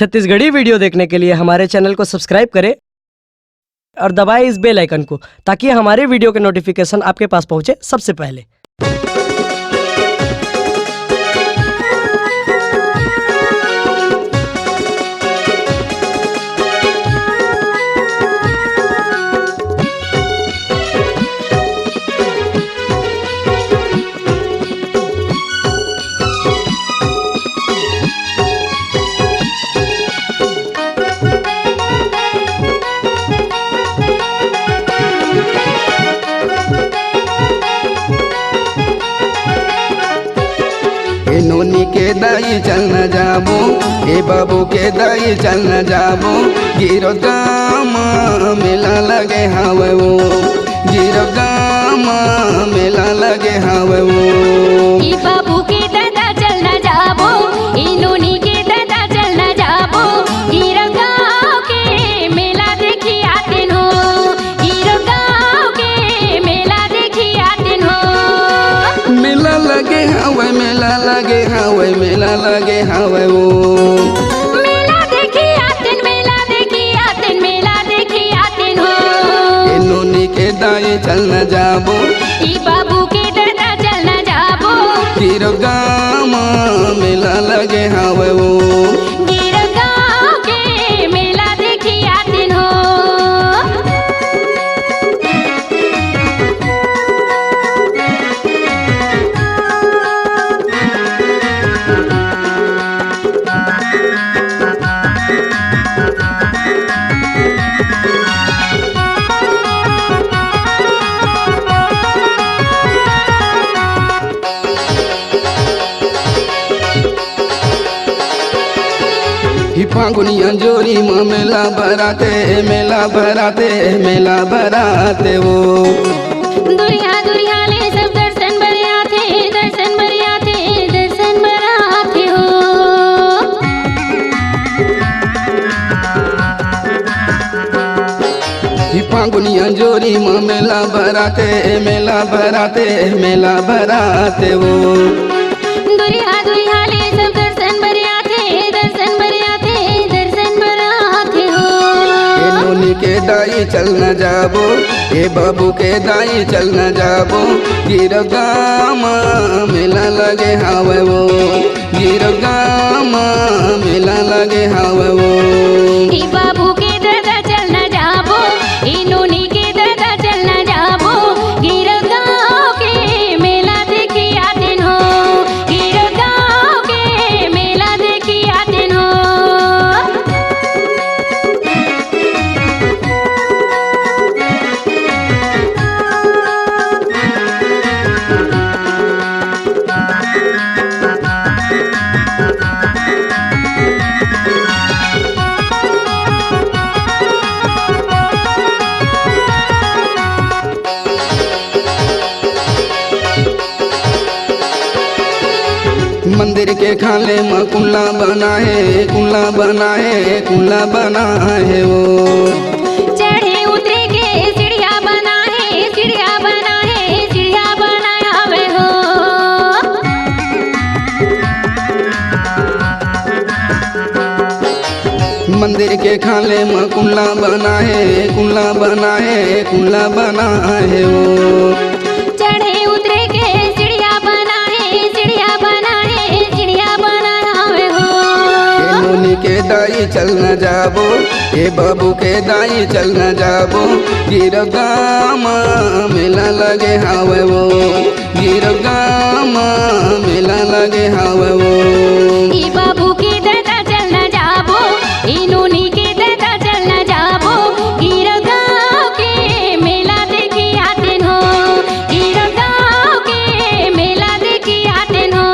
Chhattisgarhi video देखने के लिए हमारे चैनल को सब्सक्राइब करें और दबाएं इस बेल आइकन को, ताकि हमारे वीडियो के नोटिफिकेशन आपके पास पहुंचे सबसे पहले। नोनी के दाई चल न जाबो, ए बाबू के दाई चल न जाबो। गिरो गाम मेला लगे हावे वो, गिरो गाम मेला लगे हावे वो। ई बाबू के दादा चल न जाबो, ई नोनी के दादा चल न जाबो। गिरो गाँव के मेला देखी आते हो, गिरो गाँव के मेला देखी आते हो। मेला लगे हावे, मेला लगे हावे, मेला लगे हावे वो। मेला देखी आतेन, मेला देखी आतेन, मेला देखी आतेन हो। ए नोनी के दाई चल न जाबो, ई बाबू के दादा चल न जाबो। गिरो गाम मेला लगे हावे वो। गिरो गाँव के मेला देखी आतेन हो। ही फागुनी अंजोरी में मेला भराते, मेला भराते, मेला भराते वो। दुरिया दुरिया ले सब दर्शन बरिया थे, दर्शन बरिया थे, दर्शन बरा थे हो। ही फागुनी अंजोरी में मेला भराते, मेला भराते, मेला भराते वो। दुरिया दुरिया ले सब दर्शन बरिया थे, दर्शन बरिया थे, दर्शन बरा थे हो। ए नोनी के दाई चल न जाबो, ए बाबू के दाई चल न जाबो। गिरो गाम मेला लगे हावे वो, गिरो गाम मेला लगे हावे वो। ई बाबू के दादा चल न जाबो, ई नोनी के दादा चल न जाबो। गिरो गाँव के मेला देखी आतेन हो, गिरो गाँव के मेला देखी आतेन हो। मंदिर के खाले में कुल्ला बना है, कुल्ला बना है, कुल्ला बना है वो। चढ़े उतरे के सीढ़िया बना है, सीढ़िया बना है, सीढ़िया बना हवे हो। मंदिर के खाले में कुल्ला बना है, कुल्ला बना है, कुल्ला बना है वो। चढ़े उतरे के सीढ़िया बना है, सीढ़िया बना है, सीढ़िया बना हवे हो। ए नोनी के दाई चल न जाबो, ए बाबू के दाई चल न जाबो। गिरो गाम मेला लगे हावे वो, गिरो गाम मेला लगे हावे वो। ई बाबू के दादा चल न जाबो, ई नोनी के दादा चल न जाबो। गिरो गाँव के मेला देखी आतेन हो, गिरो गाँव के मेला देखी आतेन हो।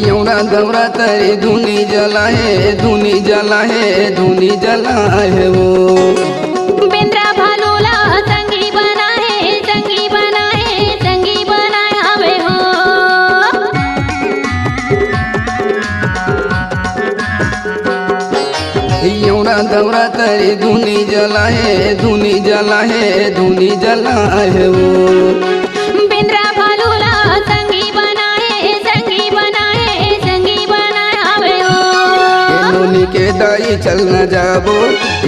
यौना दौरा तरे धुनी जला है, धुनी जला है, धुनी जला है वो। बेंद्रा नवरात्रि धुनी जला है धुनी जला है धुनी जला है वो बिंद्रा भालूला संगी बनाए संगी बनाए संगी बनावे हो नोनी के दाई चल न जाबो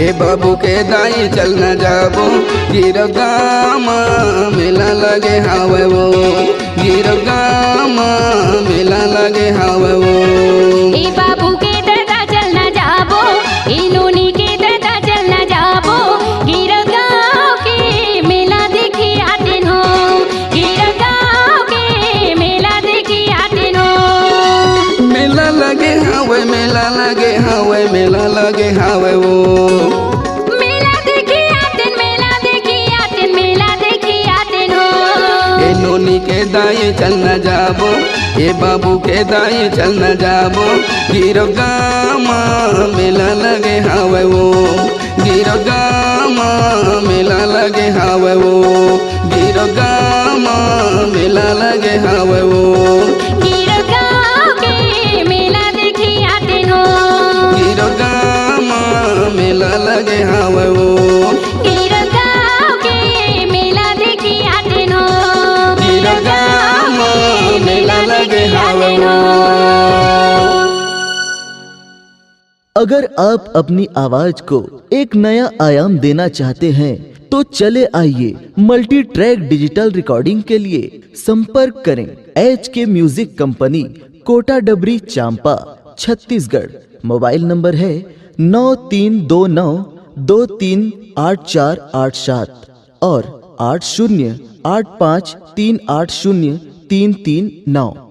ए बाबू के दाई चल न जाबो गिरव गाम मेला लगे हावे वो गिरव गाम मेला लगे हावे वो ए बाबू के दादा चल न जाबो ए नोनी के दादा चल न जाबो गिरव गाँव के मेला देखी आते हो गिरव गाँव के मेला देखी आते हो मेला लगे हावे मेला लगे हावे मेला लगे हावे वो मेला देखी आते मेला देखी आते मेला देखी आते हो ए नोनी के दाई चल न जाबो ए बाबू के दाई चल न जाबो गिरव गाम मेला लगे हावे वो गिरव गाम मेला लगे हावे वो गिरव गाम मेला लगे हावे वो गिरव गाँव के मेला देखी आते हो गिरव गाम मेला लगे हावे वो गिरव गाँव के मेला देखी आते हो गिरव गाम मेला लगे हावे वो अगर आप अपनी आवाज को एक नया आयाम देना चाहते हैं तो चले आइए मल्टी ट्रैक डिजिटल रिकॉर्डिंग के लिए संपर्क करें HK म्यूजिक कंपनी कोटा डबरी चांपा छत्तीसगढ़। मोबाइल नंबर है 9329238487 और 8085380339।